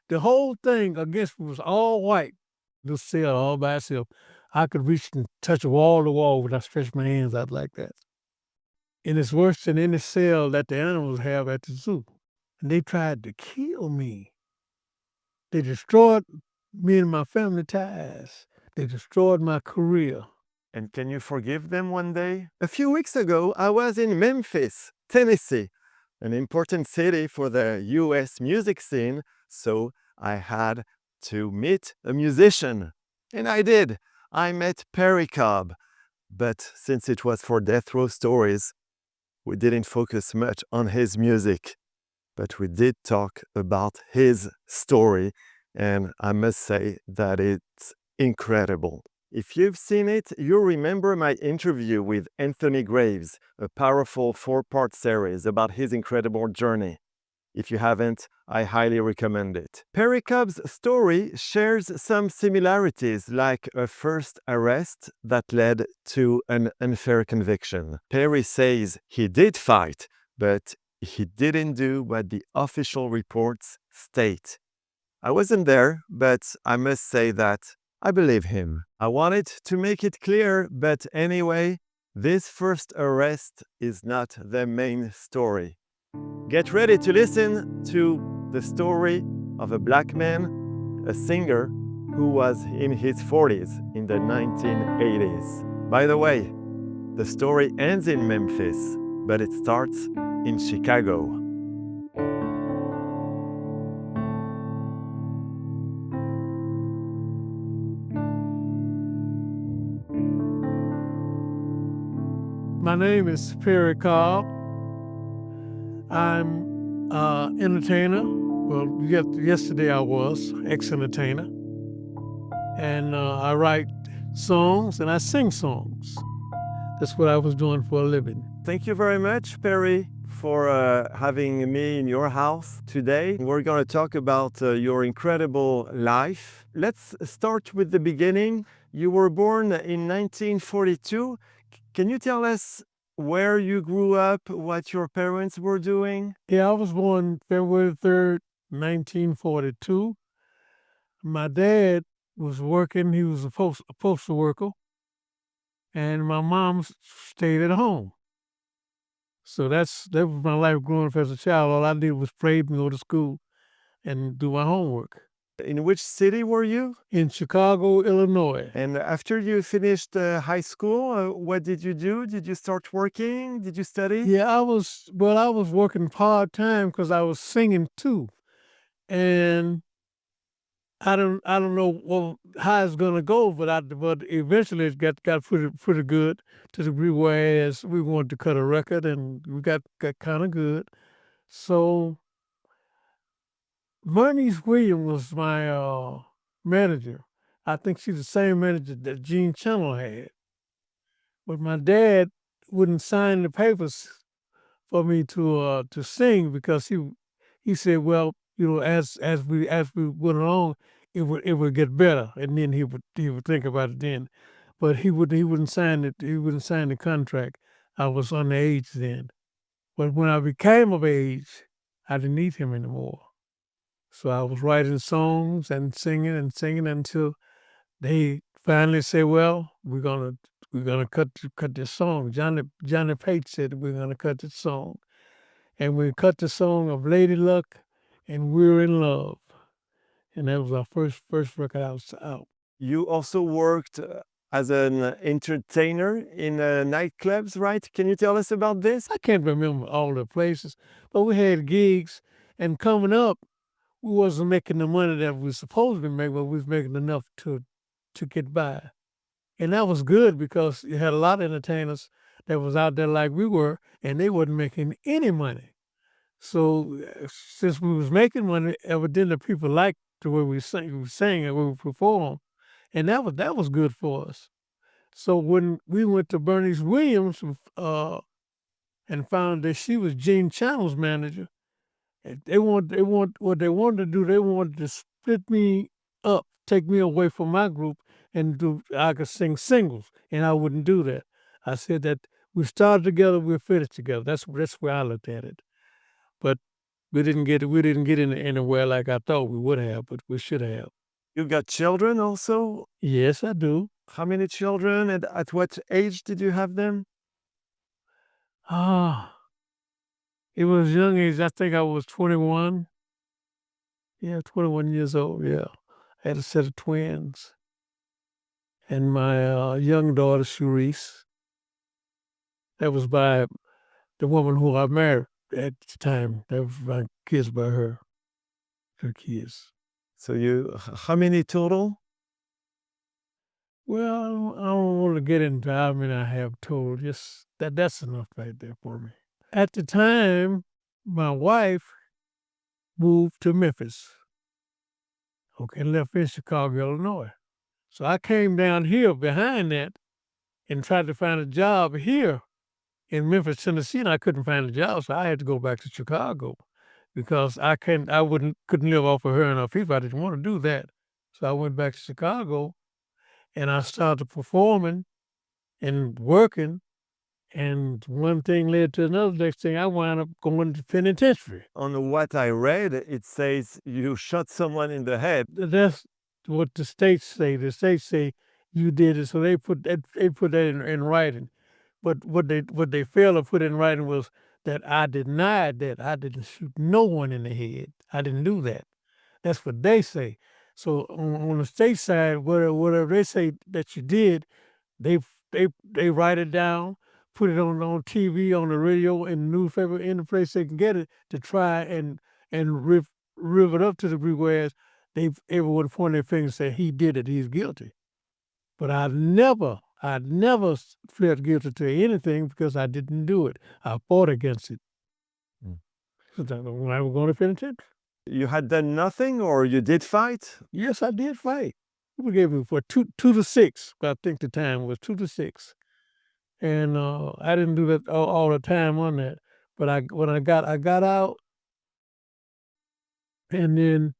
the whole thing against me was all white. This cell all by itself. I could reach and touch wall to wall when I stretched my hands out like that. And it's worse than any cell that the animals have at the zoo. And they tried to kill me. They destroyed me and my family ties. They destroyed my career. And can you forgive them one day? A few weeks ago, I was in Memphis, Tennessee, an important city for the US music scene, so I had to meet a musician. And I did. I met Perry Cobb. But since it was for Death Row Stories, we didn't focus much on his music. But we did talk about his story, and I must say that it's incredible. If you've seen it, you'll remember my interview with Anthony Graves, a powerful 4-part series about his incredible journey. If you haven't, I highly recommend it. Perry Cobb's story shares some similarities, like a first arrest that led to an unfair conviction. Perry says he did fight, but he didn't do what the official reports state. I wasn't there, but I must say that I believe him. I wanted to make it clear, but anyway, this first arrest is not the main story. Get ready to listen to the story of a black man, a singer who was in his 40s in the 1980s. By the way, the story ends in Memphis, but it starts in Chicago. My name is Perry Cobb. I'm entertainer. Well, yesterday I was ex-entertainer. And I write songs and I sing songs. That's what I was doing for a living. Thank you very much, Perry, for having me in your house today. We're going to talk about your incredible life. Let's start with the beginning. You were born in 1942. Can you tell us where you grew up, what your parents were doing? Yeah, I was born February 3rd, 1942. My dad was working. He was a postal worker. And my mom stayed at home. So that was my life growing up as a child. All I did was pray and go to school and do my homework. In which city were you? In Chicago, Illinois. And after you finished high school, what did you do? Did you start working? Did you study? Yeah, I was working part-time because I was singing too. And I don't know how it's gonna go, but eventually it got pretty good to the degree whereas we wanted to cut a record and we got kind of good. So Bernice Williams was my manager. I think she's the same manager that Gene Channel had. But my dad wouldn't sign the papers for me to sing because he said, well, as we went along, it would get better, and then he would think about it then. But he wouldn't sign it. He wouldn't sign the contract. I was underage then. But when I became of age, I didn't need him anymore. So I was writing songs and singing until they finally said, "Well, we're gonna cut this song." Johnny Pate said we're gonna cut this song, and we cut the song of Lady Luck and We're in Love, and that was our first record out. You also worked as an entertainer in nightclubs, right? Can you tell us about this? I can't remember all the places, but we had gigs, and coming up, we wasn't making the money that we were supposed to make, but we was making enough to get by. And that was good because you had a lot of entertainers that was out there like we were, and they wasn't making any money. So since we was making money, evidently people liked the way we sang and the way we performed, and that was good for us. So when we went to Bernice Williams and found that she was Gene Channel's manager, and what they wanted to do. They wanted to split me up, take me away from my group, and I could sing singles, and I wouldn't do that. I said that we started together, we'll finish together. That's where I looked at it. But We didn't get anywhere like I thought we would have, but we should have. You got children also? Yes, I do. How many children and at what age did you have them? Ah, it was young age. I think I was 21. Yeah, 21 years old. Yeah. I had a set of twins. And my young daughter, Sharice, that was by the woman who I married at the time. That was my kids by her kids. So how many total? Well, I don't want to get into how many I have told. Just that's enough right there for me. At the time, my wife moved to Memphis. Okay, left in Chicago, Illinois. So I came down here behind that and tried to find a job here in Memphis, Tennessee, and I couldn't find a job, so I had to go back to Chicago because couldn't live off of her and her people. I didn't want to do that. So I went back to Chicago and I started performing and working. And one thing led to another. Next thing, I wound up going to penitentiary. On what I read, it says you shot someone in the head. That's what the states say. The states say you did it, so they put that in writing. But what they failed to put in writing was that I denied that. I didn't shoot no one in the head. I didn't do that. That's what they say. So on the state side, whatever they say that you did, they write it down, put it on TV, on the radio, in the newspaper, any place they can get it to try and riv it up to the degree whereas everyone point their finger and say he did it, he's guilty. But I never pled guilty to anything because I didn't do it. I fought against it. Mm. So that when I was going to penitentiary. You had done nothing or you did fight? Yes, I did fight. People gave me for 2-6. I think the time was 2-6. And I didn't do that all the time on that. But when I got out, and then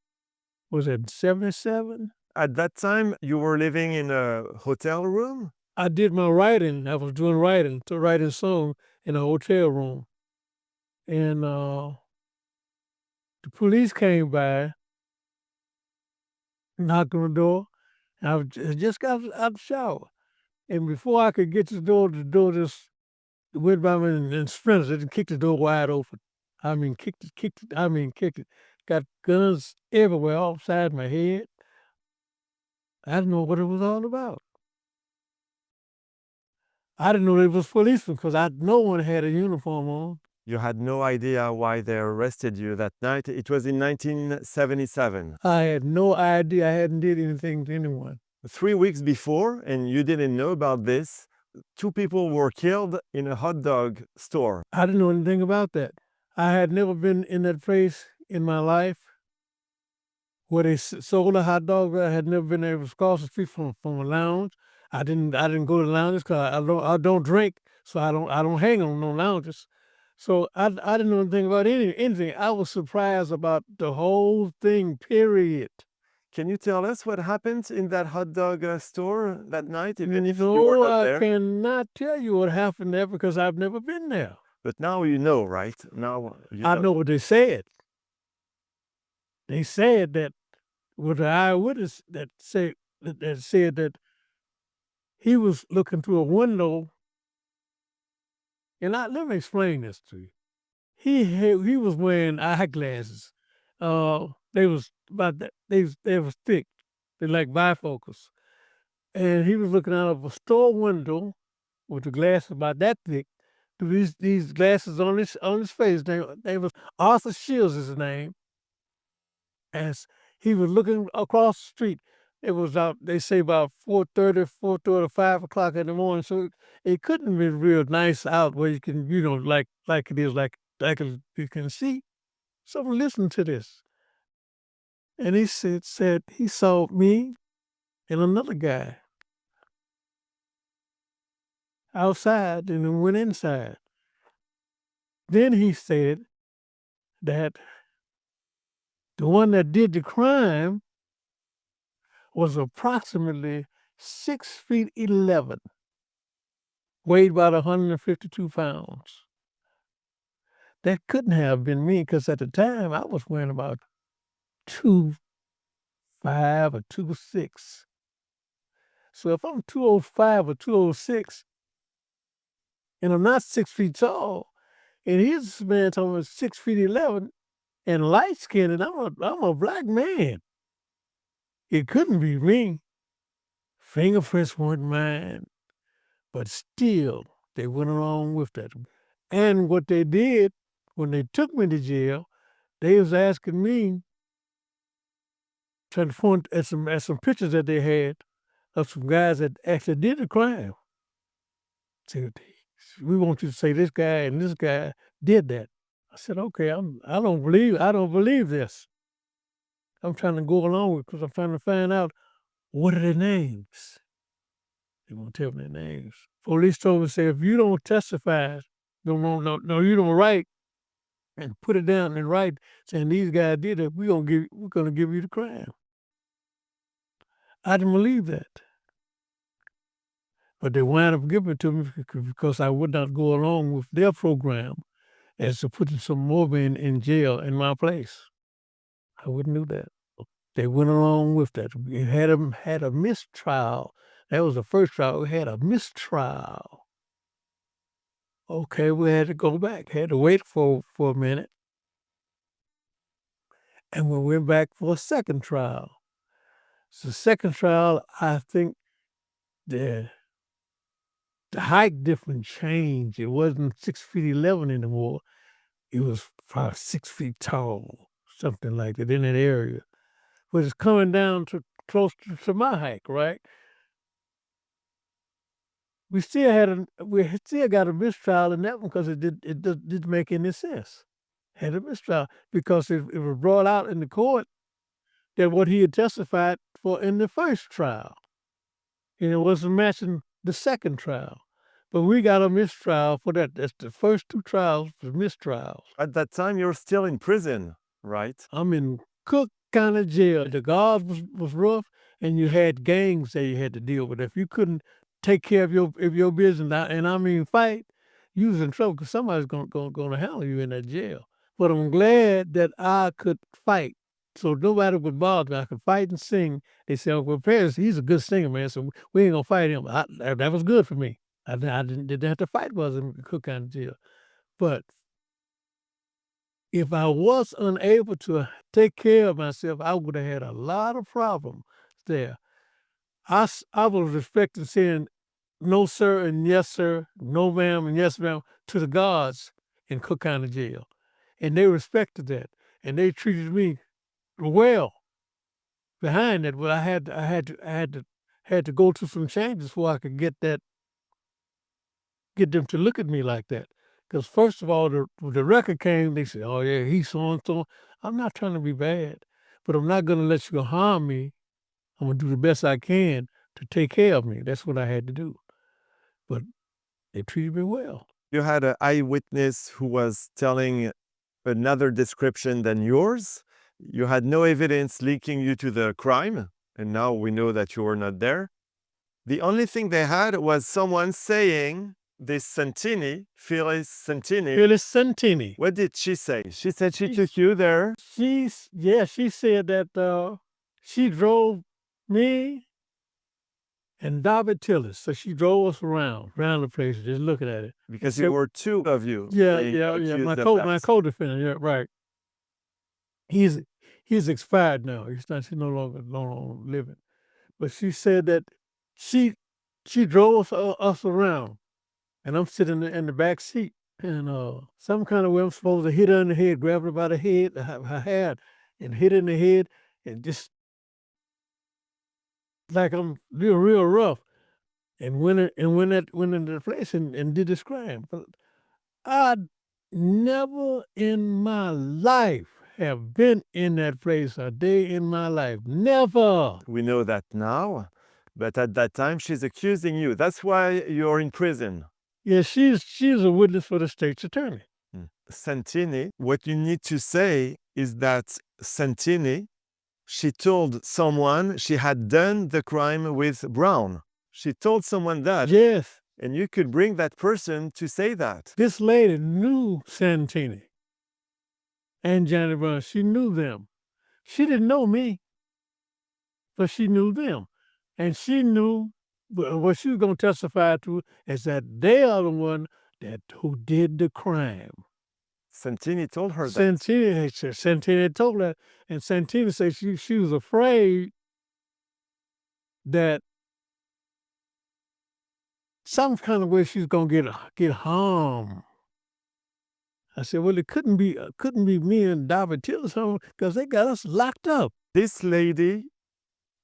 was it 77? At that time, you were living in a hotel room? I did my writing. I was doing writing, writing song in a hotel room. And the police came by, knocked on the door. And I just got out of the shower. And before I could get to the door just went by me in sprints. It kicked the door wide open. I mean, kicked it. Got guns everywhere, all sides my head. I didn't know what it was all about. I didn't know they was policemen because no one had a uniform on. You had no idea why they arrested you that night. It was in 1977. I had no idea. I hadn't did anything to anyone. 3 weeks before, and you didn't know about this, 2 people were killed in a hot dog store. I didn't know anything about that. I had never been in that place in my life where they sold a hot dog. I had never been able to cross the street from a lounge. I didn't go to lounges because I don't drink, so I don't hang on no lounges. So I didn't know anything about anything. I was surprised about the whole thing, period. Can you tell us what happened in that hot dog store that night, even if you were No, not I there? cannot tell you what happened there because I've never been there. But now you know, right? Now you I know what they said. They said that with the eyewitness that said that he was looking through a window. And let me explain this to you. He was wearing eyeglasses. They was about that. They was thick. They like bifocals. And he was looking out of a store window with the glasses about that thick. These glasses on his face. They was Arthur Shields is his name. As he was looking across the street, it was they say about 4:30, 5 o'clock in the morning. So it couldn't be real nice out where you can, like it is, like you can see. So listen to this. And he said he saw me and another guy outside and then went inside. Then he said that the one that did the crime was approximately 6'11", weighed about 152 pounds. That couldn't have been me because at the time I was wearing about 2'5" or 2'6". So if I'm 205 or 206 and I'm not 6 feet tall, and here's this man talking about 6'11" and light skinned, and I'm a black man. It couldn't be me. Fingerprints weren't mine, but still they went along with that. And what they did when they took me to jail, they was asking me, trying to point at some pictures that they had of some guys that actually did the crime. Said, we want you to say this guy and this guy did that. I said, okay, I don't believe this. I'm trying to go along with it because I'm trying to find out what are their names. They won't tell me their names. Police told me, say, if you don't testify, no, you don't write and put it down and write saying these guys did it, we're gonna give you the crime. I didn't believe that. But they wound up giving it to me because I would not go along with their program as to putting some more men in jail in my place. I wouldn't do that. They went along with that. We had a mistrial. That was the first trial. We had a mistrial. Okay, we had to go back. Had to wait for a minute. And we went back for a second trial. So the second trial, I think the height difference changed. It wasn't 6'11" anymore. It was probably 6 feet tall, something like that in that area. But it's coming down to close to my height, right? We still got a mistrial in that one because it didn't make any sense. Had a mistrial because it was brought out in the court that what he had testified for in the first trial, and it wasn't matching the second trial. But we got a mistrial for that. That's the first two trials was mistrials. At that time, you're still in prison, right? I'm in Cook County Jail. The guards was rough, and you had gangs that you had to deal with. If you couldn't take care of your business, and I mean fight, you was in trouble because somebody's gonna handle you in that jail. But I'm glad that I could fight, so nobody would bother me. I could fight and sing. They said, "Well, Perry, he's a good singer, man, so we ain't gonna fight him." That was good for me. I didn't have to fight was in Cook County Jail. But if I was unable to take care of myself, I would have had a lot of problems there. I was respecting saying no, sir, and yes, sir, no, ma'am, and yes, ma'am, to the guards in Cook County Jail. And they respected that. And they treated me well behind that. But I had to go through some changes before I could get them to look at me like that. Because first of all, the record came, they said, oh yeah, he's so and so. I'm not trying to be bad, but I'm not going to let you harm me. I'm going to do the best I can to take care of me. That's what I had to do. But they treated me well. You had an eyewitness who was telling another description than yours. You had no evidence linking you to the crime, and now we know that you were not there. The only thing they had was someone saying, this Santini, Phyllis Santini. What did she say? She said she took you there. She said that she drove me and Dobby Tillis. So she drove us around the place, just looking at it. Because there were two of you. Yeah. My co-defendant, yeah, right. He's expired now. He's no longer living. But she said that she drove us around, and I'm sitting in the back seat, and some kind of way I'm supposed to hit her in the head, grab her by the head, her hair, and hit her in the head, and just like I'm real rough, and went into the place and did this crime. But I never in my life have been in that place a day in my life. Never. We know that now, but at that time she's accusing you. That's why you're in prison. Yeah, she's a witness for the state's attorney. Santini, what you need to say is that Santini, she told someone she had done the crime with Brown. She told someone that. Yes. And you could bring that person to say that. This lady knew Santini. and Janet Brown. She knew them. She didn't know me, but she knew them. And she knew what she was going to testify to is that they are the one who did the crime. Santini told her that. Santini told her, and Santini said she was afraid that some kind of way she's gonna get harmed. I said, well, it couldn't be me and David Tillerson because they got us locked up. This lady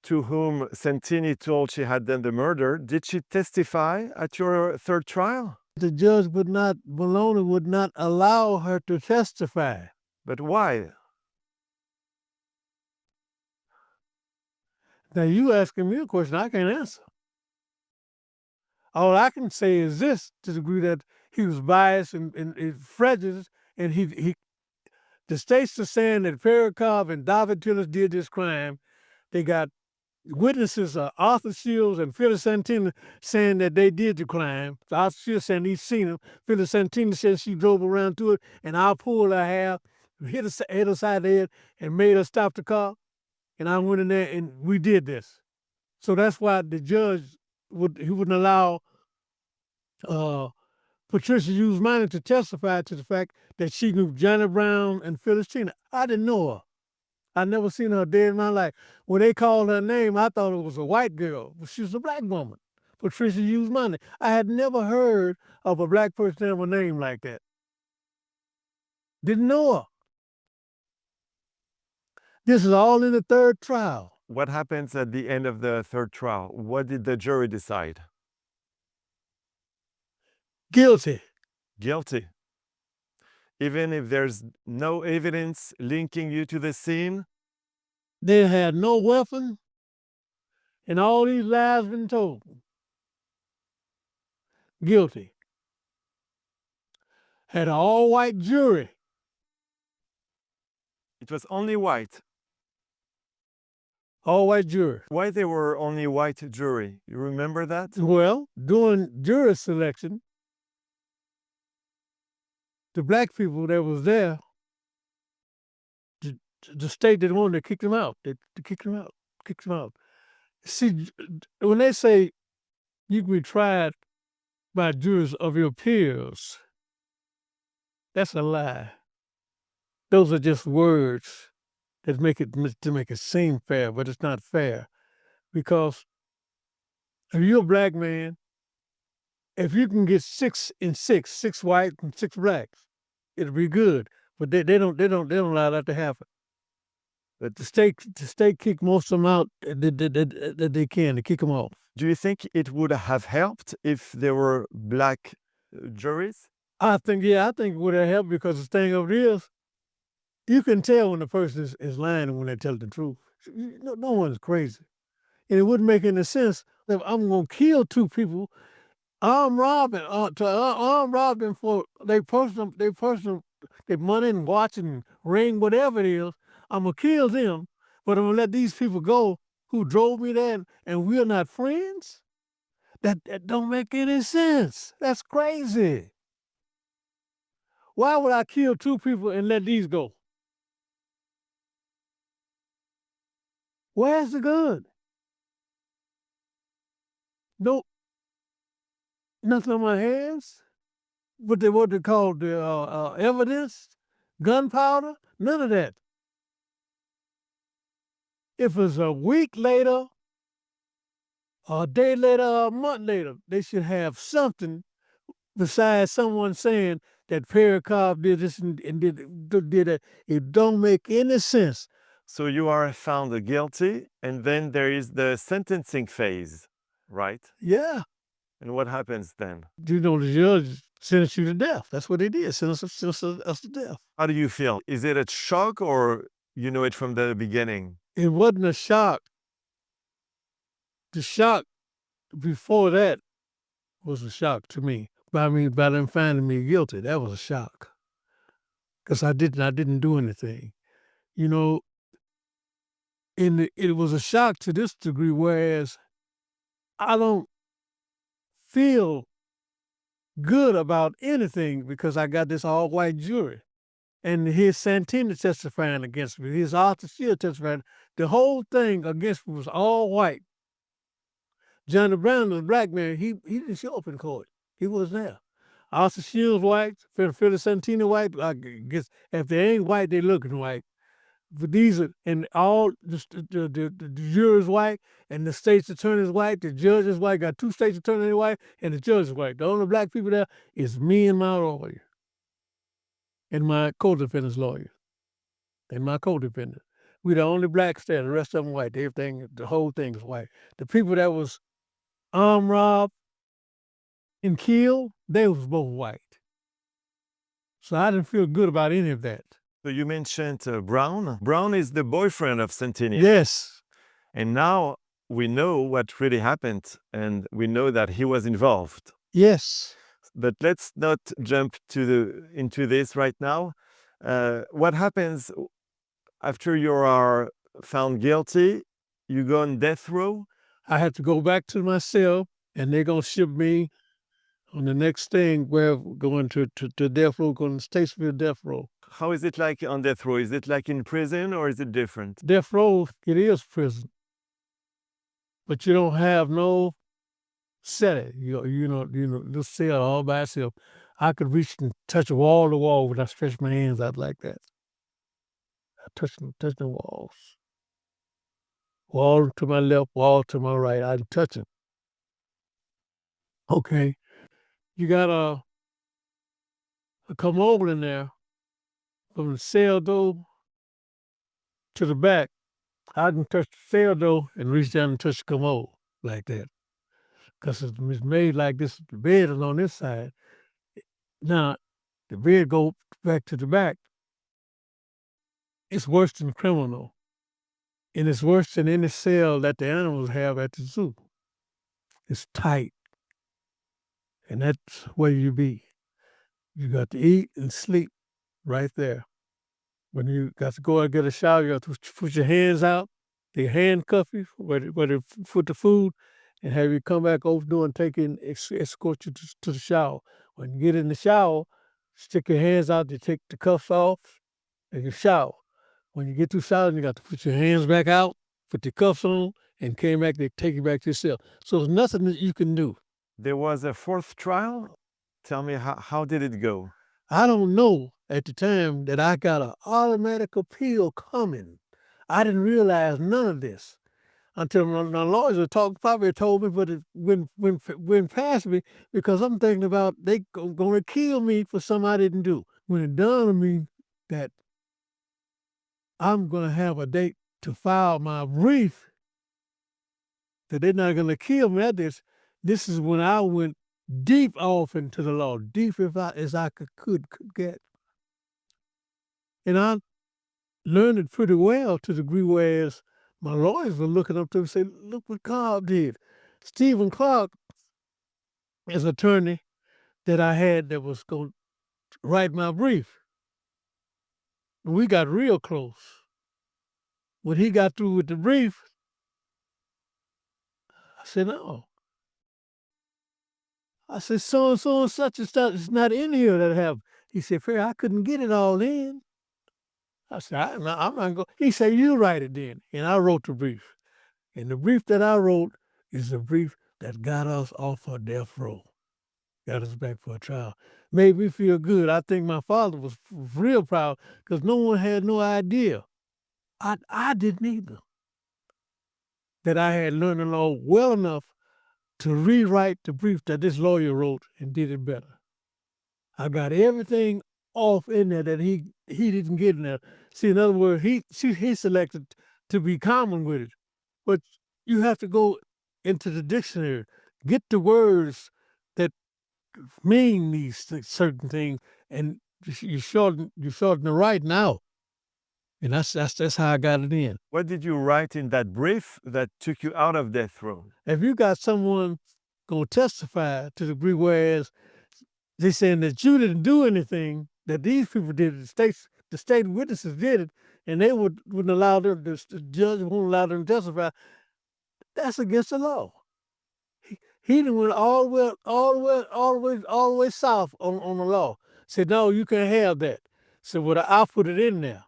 to whom Santini told she had done the murder, did she testify at your third trial? The judge Maloney would not allow her to testify. But why? Now you asking me a question I can't answer. All I can say is this, to the degree that he was biased and prejudiced, and the states are saying that Perry Cobb and David Tillers did this crime. They got witnesses, Arthur Shields and Phyllis Santini, saying that they did the crime. Arthur Shields saying he's seen him. Phyllis Santini said she drove around to it, and I pulled her hair, hit her side of the head, and made her stop the car. And I went in there and we did this. So that's why the judge wouldn't allow Patricia Hughes Minor to testify to the fact that she knew Johnny Brown and Phyllis Tina. I didn't know her. I never seen her a day in my life. When they called her name, I thought it was a white girl, but she was a black woman, Patricia Hughes Minor. I had never heard of a black person have a name like that. Didn't know her. This is all in the third trial. What happens at the end of the third trial? What did the jury decide? Guilty. Guilty. Even if there's no evidence linking you to the scene? They had no weapon, and all these lies been told. Guilty. Had an all-white jury. It was only white. All-white jury. Why they were only white jury? You remember that? Well, during jury selection, the black people that was there, the state didn't want to kick them out. They kicked them out. See, when they say you can be tried by jurors of your peers, that's a lie. Those are just words that make it seem fair, but it's not fair. Because if you're a black man, if you can get 6 and 6, 6 white and 6 blacks, it'll be good. But they don't allow that to happen. But the state kick most of them out that they can to kick them off. Do you think it would have helped if there were black juries? I think it would have helped because the thing of it is, you can tell when the person is lying and when they tell the truth. No one's crazy. And it wouldn't make any sense that I'm going to kill 2 people, armed robbing for their money and watch and ring, whatever it is. I'm going to kill them, but I'm going to let these people go who drove me there and we're not friends? That don't make any sense. That's crazy. Why would I kill 2 people and let these go? Where's the gun? No, nothing on my hands. What they call the evidence, gunpowder, none of that. If it's a week later, or a day later, or a month later, they should have something besides someone saying that Perry Cobb did this and did that. It don't make any sense. So you are found guilty, and then there is the sentencing phase, right? Yeah. And what happens then? The judge sentenced you to death. That's what they did, sentenced us to death. How do you feel? Is it a shock or you know it from the beginning? It wasn't a shock. The shock before that was a shock to me. By them finding me guilty, that was a shock. Because I didn't do anything. You know, it was a shock to this degree, whereas I don't feel good about anything because I got this all-white jury. and here's Santana testifying against me. Here's Arthur Steele testifying. The whole thing against me was all white. Johnny Brown was a black man. He didn't show up in court. He wasn't there. Arthur Steele's white. Phyllis Santana white. I guess if they ain't white, they looking white. But these are, and all the jury's white, and the state's attorney's white, the judge is white, got 2 state's attorneys white, and the judge is white. The only black people there is me and my lawyer, and my co-defendant's lawyer, and my co-defendant. We the only blacks there. The rest of them white. Everything, the whole thing is white. The people that was armed, robbed, and killed, they was both white. So I didn't feel good about any of that. So you mentioned Brown. Brown is the boyfriend of Santini. Yes. And now we know what really happened, and we know that he was involved. Yes. But let's not jump into this right now. What happens after you are found guilty? You go on death row? I had to go back to my cell, and they're gonna ship me on the next thing where going to death row, going to Statesville death row. How is it like on death row? Is it like in prison or is it different? Death row, it is prison, but you don't have no setting. You know, this cell all by itself. I could reach and touch wall to wall when I stretch my hands out like that. I touch the walls. Wall to my left, wall to my right. I'm touching. Okay, you got a commode in there from the cell door to the back. I can touch the cell door and reach down and touch the commode like that. Because it's made like this. The bed is on this side. Now, the bed go back to the back. It's worse than criminal. And it's worse than any cell that the animals have at the zoo. It's tight. And that's where you be. You got to eat and sleep right there. When you got to go and get a shower, you have to put your hands out. They handcuff you where they put the food and have you come back over door and escort you to the shower. When you get in the shower, stick your hands out, you take the cuffs off, and you shower. When you get through showering, you got to put your hands back out, put your cuffs on, and came back, they take you back to your cell. So there's nothing that you can do. There was a 4th trial? Tell me, how did it go? I don't know at the time that I got an automatic appeal coming. I didn't realize none of this until my lawyers were talking, probably told me, but it went past me because I'm thinking about they going to kill me for something I didn't do. When it dawned on me that I'm going to have a date to file my brief, that they're not going to kill me at this is when I went deep off into the law, deep as I could get. And I learned it pretty well to the degree whereas my lawyers were looking up to me and say, look what Cobb did. Stephen Clark is an attorney that I had that was going to write my brief. We got real close. When he got through with the brief, I said, no. I said, so and such and such is not in here that have. He said, Perry, I couldn't get it all in. I said, I'm not going. He said, you write it then. And I wrote the brief. And the brief that I wrote is the brief that got us off of death row, got us back for a trial. Made me feel good. I think my father was real proud because no one had no idea. I didn't either. That I had learned the law well enough to rewrite the brief that this lawyer wrote and did it better. I got everything off in there that he didn't get in there. See, in other words, he selected to be common with it. But you have to go into the dictionary, get the words that mean these certain things, and you shorten the writing out. And that's how I got it in. What did you write in that brief that took you out of death row? If you got someone gonna testify to the degree whereas they saying that you didn't do anything, that these people did, the state witnesses did it, and they wouldn't allow them, the judge won't allow them to testify, that's against the law. He done went all the way south on the law. Said, no, you can't have that. So I'll put it in there.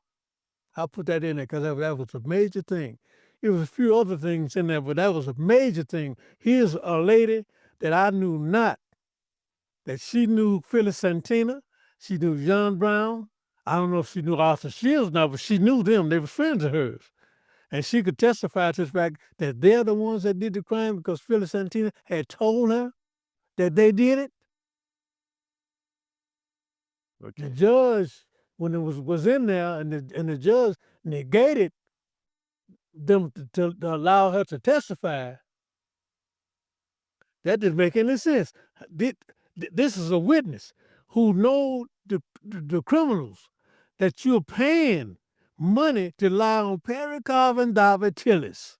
I'll put that in there because that was a major thing. There was a few other things in there, but that was a major thing. Here's a lady that I knew not, that she knew Phyllis Santina, she knew John Brown. I don't know if she knew Arthur Shields now, but she knew them. They were friends of hers. And she could testify to the fact that they're the ones that did the crime because Phyllis Santina had told her that they did it. The judge, when it was in there, and the judge negated them to allow her to testify, that didn't make any sense. This is a witness who know the criminals that you're paying money to lie on Perry Cobb and David Tillis.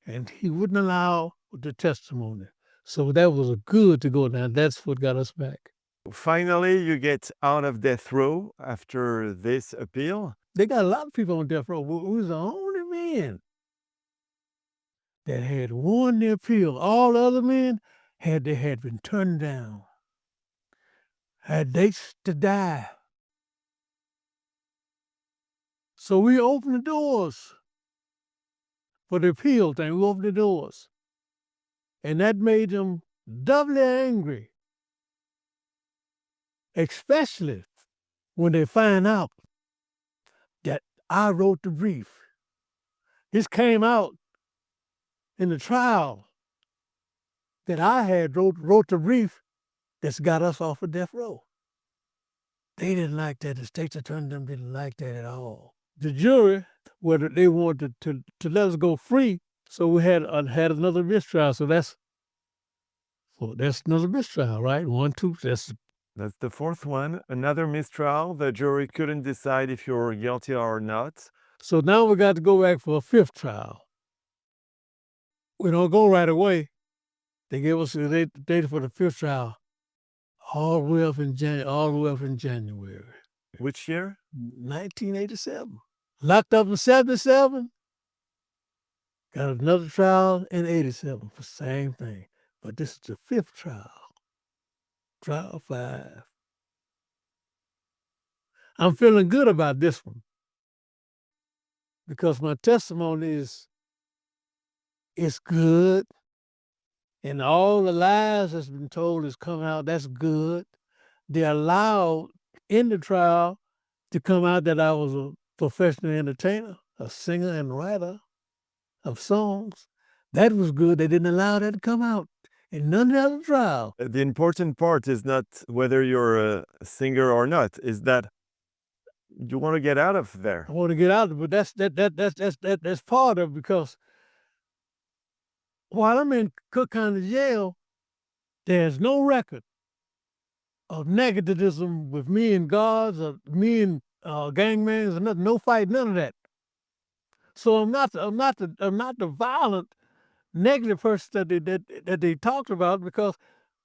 And he wouldn't allow the testimony. So that was good to go down. That's what got us back. Finally, you get out of death row after this appeal. They got a lot of people on death row. We was the only men that had won the appeal. All the other men had been turned down, had dates to die. So we opened the doors for the appeal thing. We opened the doors. And that made them doubly angry, especially when they find out that I wrote the brief. This came out in the trial that I had wrote the brief that's got us off of death row. They didn't like that. The state's attorney them didn't like that at all. The jury, whether they wanted to let us go free, so we had another mistrial. So that's another mistrial, right? 1, 2. That's the fourth one. Another mistrial. The jury couldn't decide if you were guilty or not. So now we got to go back for a fifth trial. We don't go right away. They gave us the date for the fifth trial all the way up in January. Which year? 1987. Locked up in 77. Got another trial in 87 for the same thing. But this is the fifth trial. Trial 5. I'm feeling good about this one because my testimony is good, and all the lies that's been told is coming out. That's good. They allowed in the trial to come out that I was a professional entertainer, a singer and writer of songs. That was good. They didn't allow that to come out in none of the other trial. The important part is not whether you're a singer or not, is that you want to get out of there. I want to get out of it, but that's part of it because while I'm in Cook County Jail, there's no record of negativism with me and guards or me and gangmans or nothing, no fight, none of that. So I'm not the violent, negative person that they talked about because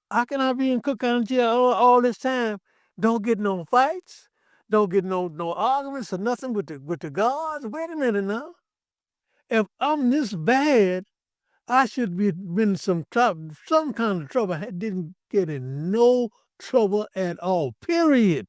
how can I be in Cook County Jail all this time? Don't get no fights, don't get no arguments or nothing with the guards. Wait a minute now. If I'm this bad, I should be in some kind of trouble. I didn't get in no trouble at all, period.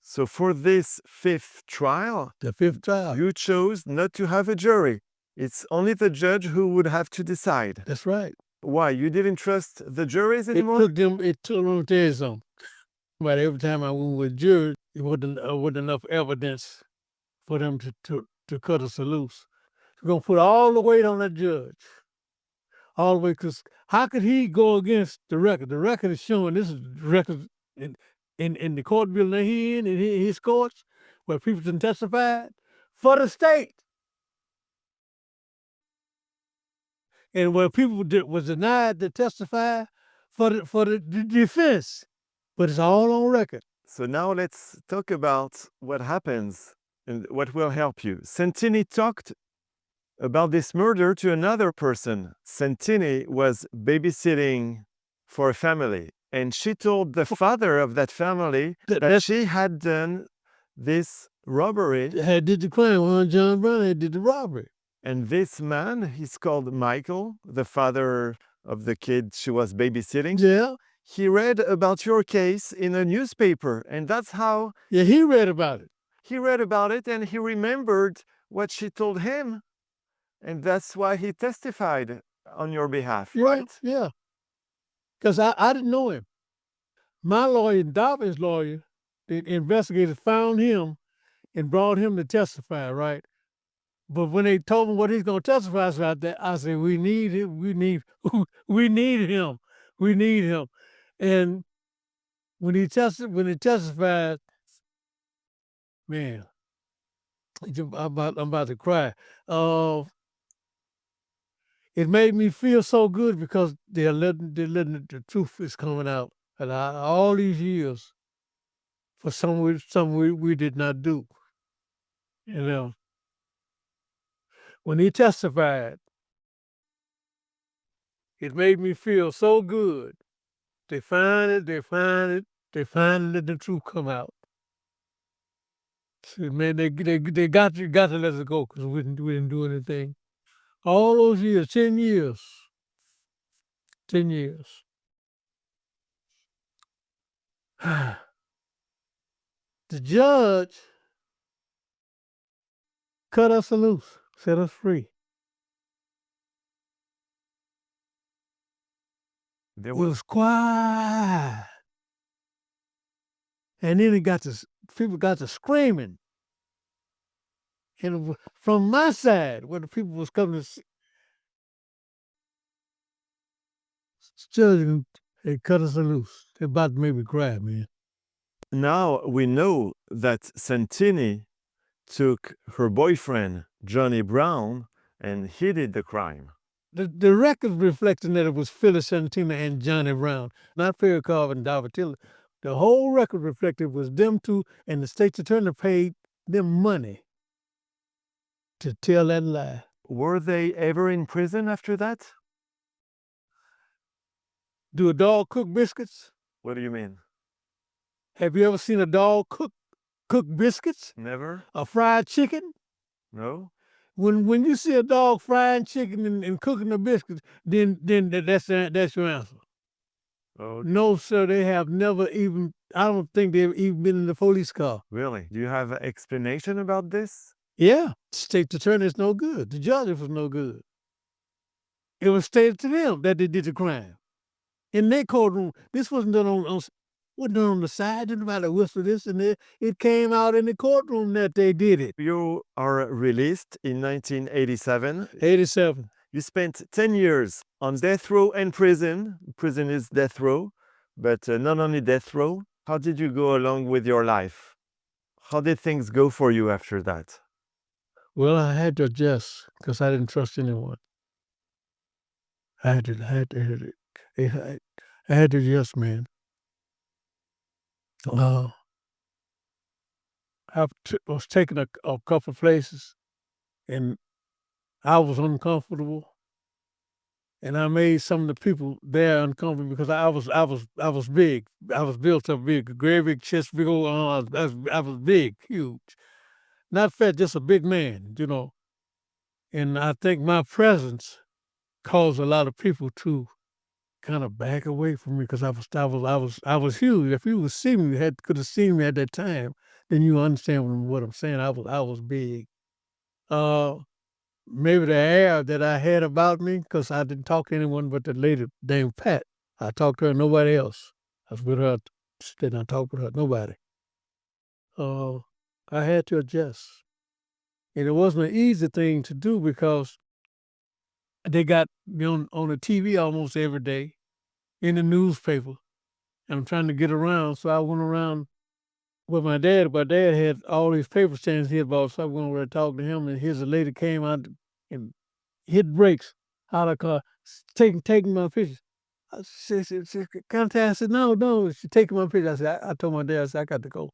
So for this fifth trial, The fifth trial. you chose not to have a jury. It's only the judge who would have to decide. That's right. Why? You didn't trust the juries It anymore? took them to tell you something. But every time I went with jury, it wasn't enough evidence for them to cut us loose. We're going to put all the weight on that judge. All the way, because how could he go against the record? The record is showing, this is the record in the court building he in his courts, where people can testify for the state. And where people was denied to testify for the defense. But it's all on record. So now let's talk about what happens and what will help you. Santini talked about this murder to another person. Santini was babysitting for a family, and she told the father of that family that she had done this robbery. Had did the crime. John Brown had did the robbery. And this man, he's called Michael, the father of the kid she was babysitting. Yeah. He read about your case in a newspaper, and that's how Yeah, he read about it. he read about it, and he remembered what she told him, and that's why he testified on your behalf, Yeah, right? yeah. Because I didn't know him. My lawyer, David's lawyer, the investigators found him and brought him to testify, right? But when they told him what he's going to testify about that, I said, we need him. We need, we need him. We need him. And when he testified, man, I'm about to cry. It made me feel so good because they're letting the truth is coming out. And all these years for something we did not do. You know, when he testified, it made me feel so good. They finally let the truth come out. So, man, they got to let us go because we didn't do anything. All those years, 10 years. 10 years. The judge cut us loose, set us free. There It was was quiet. And then people got to screaming. And from my side, where the people was coming to see, judge, they cut us loose. They about to make me cry, man. now we know that Santini took her boyfriend, Johnny Brown, and he did the crime. The records reflecting that it was Phyllis Santina and Johnny Brown, not Perry Cobb and Davatilla. The whole record reflected was them two, and the state's attorney paid them money to tell that lie. Were they ever in prison after that? Do a dog cook biscuits? What do you mean? Have you ever seen a dog cook biscuits? Never? A fried chicken? No? When you see a dog frying chicken and cooking the biscuits, then that's your answer. Oh, No, sir, they have never even. I don't think they've even been in the police car. really? Do you have an explanation about this? Yeah, state attorney is no good. The judge was no good. It was stated to them that they did the crime in their courtroom. This wasn't done wasn't done on the side. Didn't nobody whisper this and that. It came out in the courtroom that they did it. You are released in 1987. 87. You spent 10 years on death row and prison. Prison is death row, but not only death row. How did you go along with your life? How did things go for you after that? Well, I had to adjust because I didn't trust anyone. I had to adjust, man. I was taking a couple of places, and I was uncomfortable, and I made some of the people there uncomfortable because I was big. I was built up big, very big chest, big old arms. I was big, huge, not fat, just a big man, you know. And I think my presence caused a lot of people to kind of back away from me because I was huge. If you would see me, could have seen me at that time, then you understand what I'm saying. I was big. Maybe the air that I had about me, because I didn't talk to anyone but the lady named Pat. I talked to her, nobody else. I was with her, didn't I talk with her, nobody. I had to adjust. And it wasn't an easy thing to do because they got me on the TV almost every day, in the newspaper. And I'm trying to get around, so I went around with my dad. My dad had all these paper stands he had bought, so I went over there to talk to him, and here's a lady came out and hit brakes out of the car, taking my pictures. She contacted, I said, no, she's taking my picture. I said, I told my dad, I said, I got to go.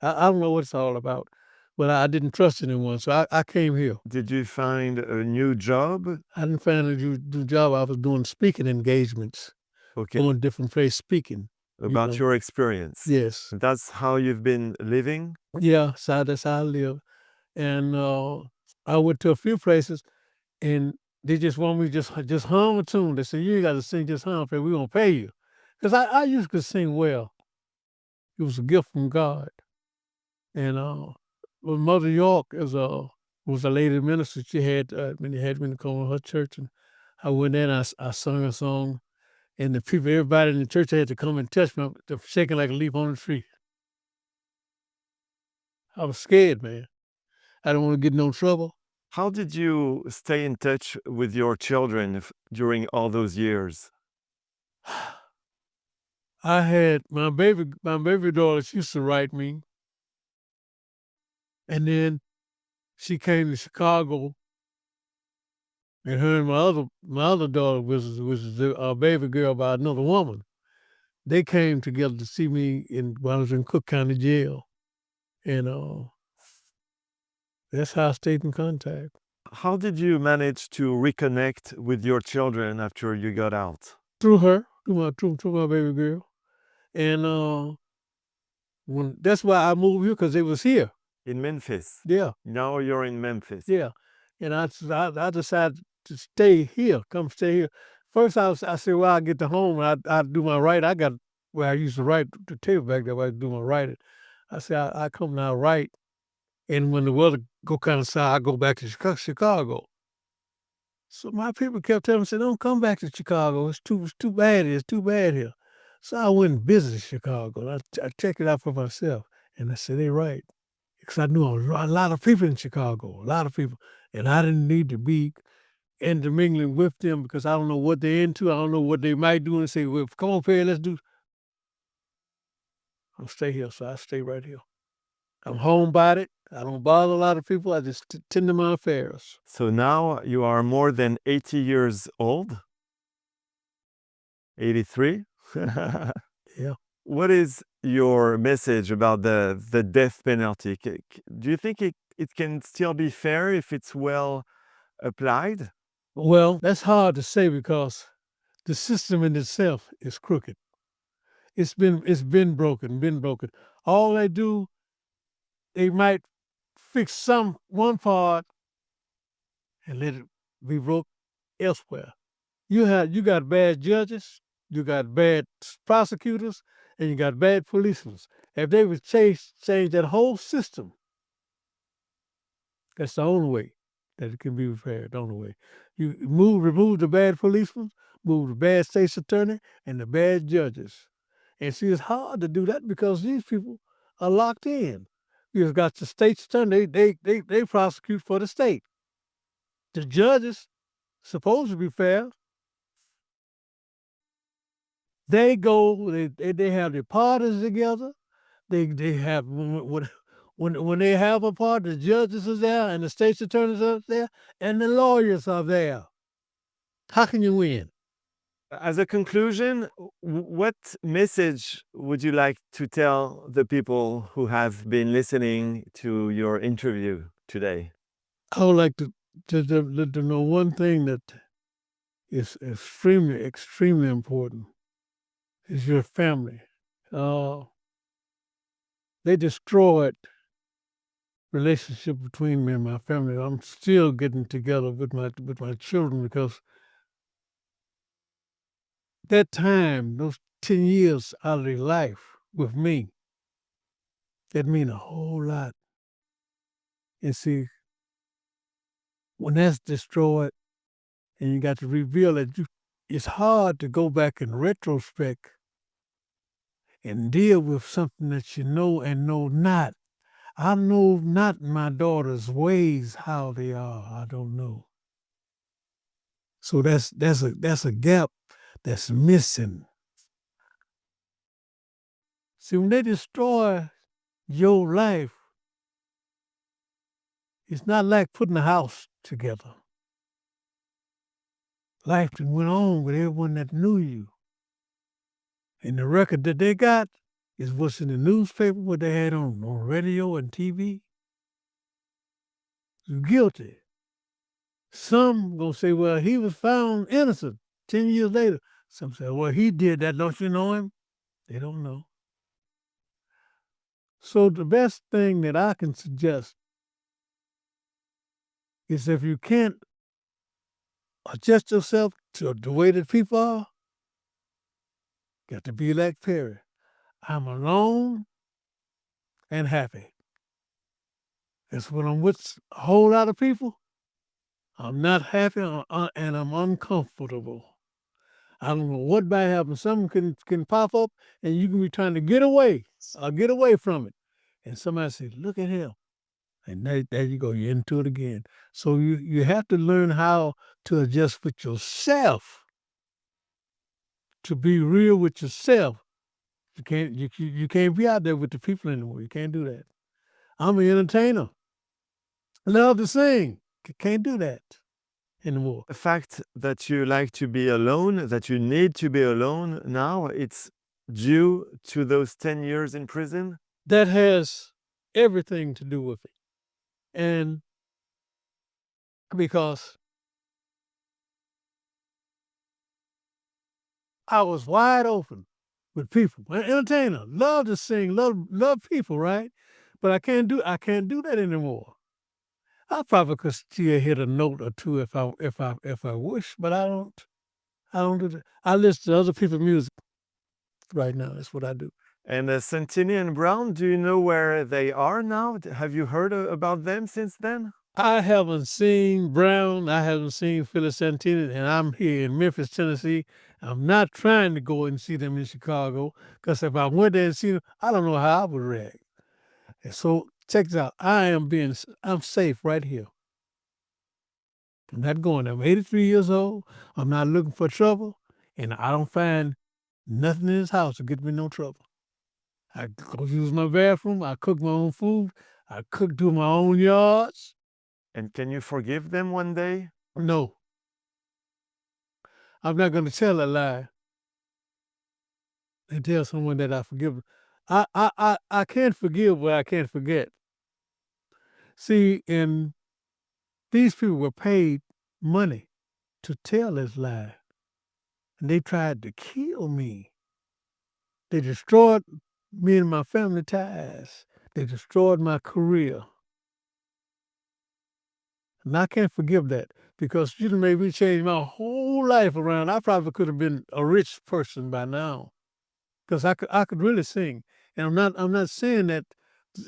I don't know what it's all about, but I didn't trust anyone, so I came here. Did you find a new job? I didn't find a new job. I was doing speaking engagements, Okay. going different places speaking. About know. your experience. Yes. That's how you've been living? Yeah, so that's how I live. And I went to a few places, and they just want me to just hum a tune. They said, you got to sing just hum, we're going to pay you. Because I used to sing well. It was a gift from God. And well, Mother York was a lady minister. She had when they had me to come to her church, and I went in. I sung a song, and the people, everybody in the church had to come and touch me. They're shaking like a leaf on the tree. I was scared, man. I didn't want to get in no trouble. How did you stay in touch with your children during all those years? I had my baby daughter. She used to write me, and then she came to Chicago, and her and my other daughter was a baby girl by another woman. They came together to see me when I was in Cook County Jail, and that's how I stayed in contact. How did you manage to reconnect with your children after you got out? Through her, through my baby girl, and when that's why I moved here because they was here. In Memphis. Yeah, Now you're in Memphis. yeah, and I decided to stay here, come stay here. First, I said, well, I get to home, I do my write. I got where I used to write the table back there where I do my writing. I said, I come now write, and when the weather go kind of south, I go back to Chicago. So my people kept telling me, said, don't come back to Chicago. It's too bad. It's too bad here. So I went and visited Chicago. I checked it out for myself. And I said, they right. Because I knew a lot of people in Chicago, a lot of people. And I didn't need to be intermingling with them because I don't know what they're into. I don't know what they might do and say, well, come on, Perry, let's do. I'll stay here. So I stay right here. I'm homebodied. I don't bother a lot of people. I just tend to my affairs. So now you are more than 80 years old? 83? Yeah. What is your message about the death penalty? Do you think it can still be fair if it's well applied? Well, that's hard to say because the system in itself is crooked. It's been broken. All they do, they might fix one part and let it be broke elsewhere. You got bad judges, you got bad prosecutors, and you got bad policemen. If they would change that whole system, that's the only way that it can be repaired. The only way. You remove the bad policemen, move the bad state's attorney, and the bad judges. And see, it's hard to do that because these people are locked in. You've got the state's attorney, they prosecute for the state. The judges, supposed to be fair, they go, they have their parties together. They have when they have a party, the judges are there and the state's attorneys are there and the lawyers are there. How can you win? As a conclusion, what message would you like to tell the people who have been listening to your interview today? I would like to know one thing that is extremely important is your family. They destroyed relationship between me and my family. I'm still getting together with my children because that time, those 10 years out of their life with me, that mean a whole lot. And see, when that's destroyed and you got to reveal it, it's hard to go back in retrospect and deal with something that you know and know not. I know not my daughter's ways, how they are. I don't know. So that's a gap that's missing. See, when they destroy your life, it's not like putting a house together. Life that went on with everyone that knew you. And the record that they got is what's in the newspaper, what they had on radio and TV. You're guilty. Some gonna say, well, he was found innocent 10 years later. Some say, well, he did that. Don't you know him? They don't know. So the best thing that I can suggest is if you can't adjust yourself to the way that people are, Got to be like Perry. I'm alone and happy. It's when I'm with a whole lot of people, I'm not happy and I'm uncomfortable. I don't know what might happen. Something can pop up and you can be trying to get away from it. And somebody say, look at him. And there you go, you're into it again. So you have to learn how to adjust with yourself, to be real with yourself. You can't be out there with the people anymore. You can't do that. I'm an entertainer. Love to sing. Can't do that anymore. The fact that you like to be alone, that you need to be alone now, it's due to those 10 years in prison? That has everything to do with it. And because I was wide open with people. An entertainer, love to sing, love people, right? But I can't do that anymore. I probably could still hit a note or two if I wish, but I don't do that. I listen to other people's music right now. That's what I do. And Santini and Brown, do you know where they are now? Have you heard about them since then? I haven't seen Brown. I haven't seen Phyllis Santini, and I'm here in Memphis, Tennessee. I'm not trying to go and see them in Chicago because if I went there and seen them, I don't know how I would react. And so check this out. I'm safe right here. I'm not going. I'm 83 years old. I'm not looking for trouble, and I don't find nothing in this house to get me no trouble. I go use my bathroom. I cook my own food. I do my own yards. And can you forgive them one day? No. I'm not going to tell a lie and tell someone that I forgive them. I can't forgive what I can't forget. See, and these people were paid money to tell this lie. And they tried to kill me. They destroyed me and my family ties. They destroyed my career. And I can't forgive that because you made me change my whole life around. I probably could have been a rich person by now because I could really sing. And I'm not saying that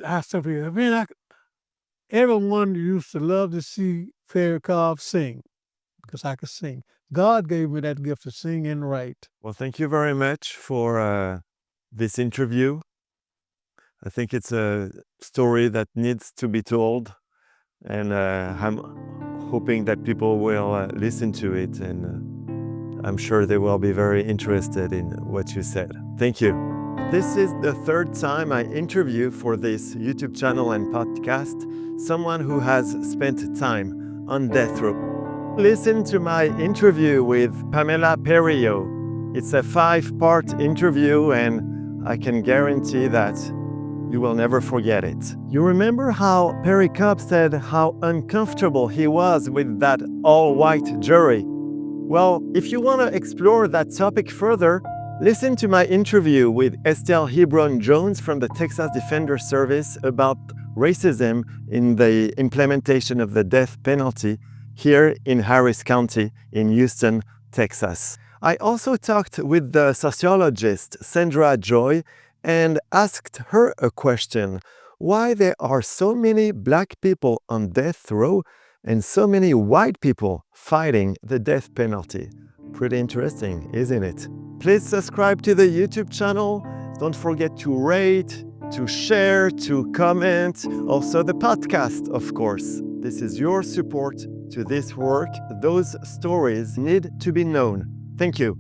I simply, everyone used to love to see Perry Cobb sing because I could sing. God gave me that gift to sing and write. Well, thank you very much for this interview. I think it's a story that needs to be told, and I'm hoping that people will listen to it, and I'm sure they will be very interested in what you said. Thank you. This is the third time I interview for this YouTube channel and podcast someone who has spent time on death row. Listen to my interview with Pamela Perio. It's a 5-part interview, and I can guarantee that you will never forget it. You remember how Perry Cobb said how uncomfortable he was with that all-white jury? Well, if you want to explore that topic further, listen to my interview with Estelle Hebron-Jones from the Texas Defender Service about racism in the implementation of the death penalty here in Harris County in Houston, Texas. I also talked with the sociologist Sandra Joy and asked her a question: why there are so many black people on death row and so many white people fighting the death penalty. Pretty interesting, isn't it? Please subscribe to the YouTube channel. Don't forget to rate, to share, to comment. Also the podcast, of course. This is your support to this work. Those stories need to be known. Thank you.